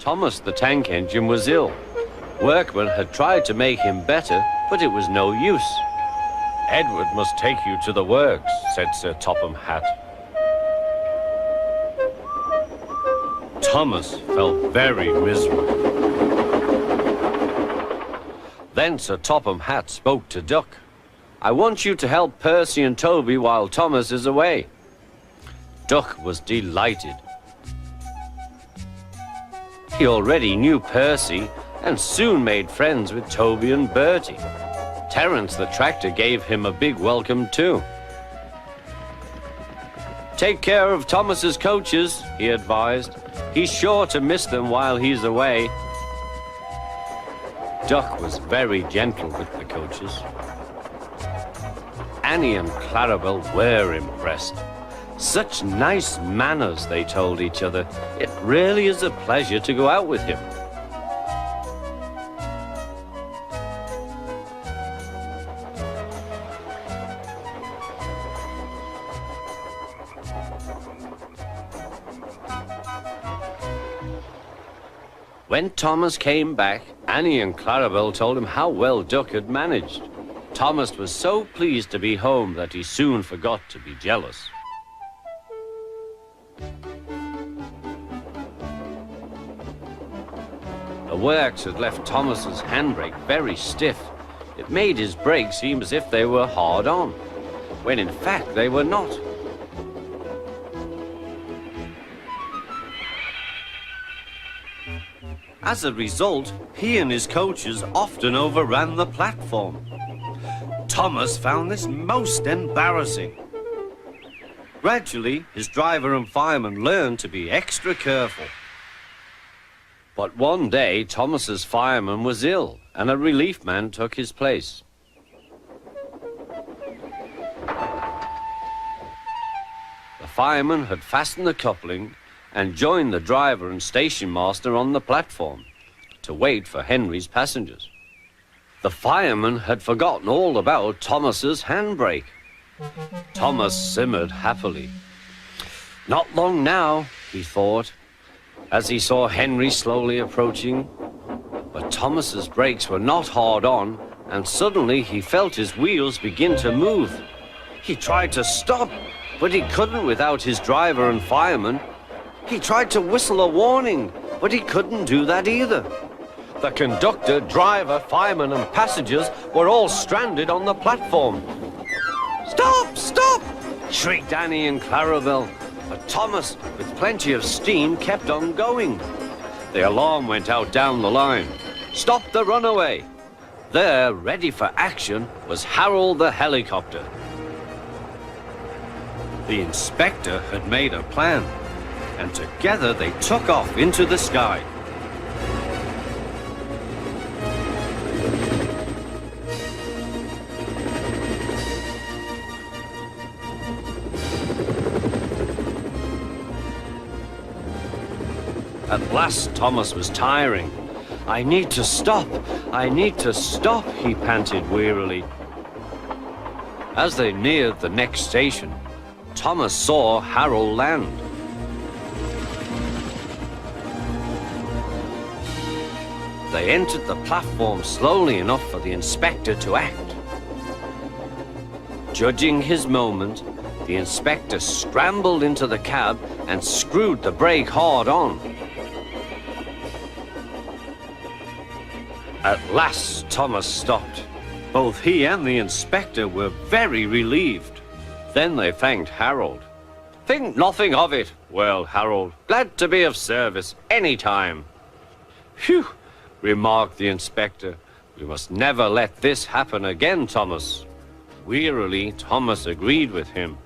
Thomas the tank engine was ill. Workmen had tried to make him better, but it was no use. Edward must take you to the works, said Sir Topham Hatt. Thomas felt very miserable. Then Sir Topham Hatt spoke to Duck. I want you to help Percy and Toby while Thomas is away. Duck was delighted. He already knew Percy and soon made friends with Toby and Bertie. Terence the tractor gave him a big welcome too. Take care of Thomas's coaches, he advised. He's sure to miss them while he's away. Duck was very gentle with the coaches. Annie and Clarabel were impressed. Such nice manners, they told each other. It really is a pleasure to go out with him. When Thomas came back, Annie and Clarabel told him how well Duck had managed. Thomas was so pleased to be home that he soon forgot to be jealous. The works had left Thomas's handbrake very stiff. It made his brakes seem as if they were hard on, when in fact they were not. As a result, he and his coaches often overran the platform. Thomas found this most embarrassing. Gradually, his driver and fireman learned to be extra careful. But one day, Thomas's fireman was ill, and a relief man took his place. The fireman had fastened the coupling and joined the driver and station master on the platform to wait for Henry's passengers. The fireman had forgotten all about Thomas's handbrake. Thomas simmered happily. Not long now, he thought, as he saw Henry slowly approaching. But Thomas's brakes were not hard on, and suddenly he felt his wheels begin to move. He tried to stop, but he couldn't without his driver and fireman. He tried to whistle a warning, but he couldn't do that either. The conductor, driver, fireman, and passengers were all stranded on the platform. "Stop! Stop!" shrieked Annie and Clarabel. But Thomas, with plenty of steam, kept on going. The alarm went out down the line. "Stop the runaway!" There, ready for action, was Harold the helicopter. The inspector had made a plan, and together they took off into the sky. At last, Thomas was tiring. "I need to stop. I need to stop," he panted wearily. As they neared the next station, Thomas saw Harold land. They entered the platform slowly enough for the inspector to act. Judging his moment, the inspector scrambled into the cab and screwed the brake hard on. At last, Thomas stopped. Both he and the inspector were very relieved. Then they thanked Harold. "Think nothing of it," wailed Harold. "Glad to be of service any time." "Phew," remarked the inspector. "We must never let this happen again, Thomas." Wearily, Thomas agreed with him.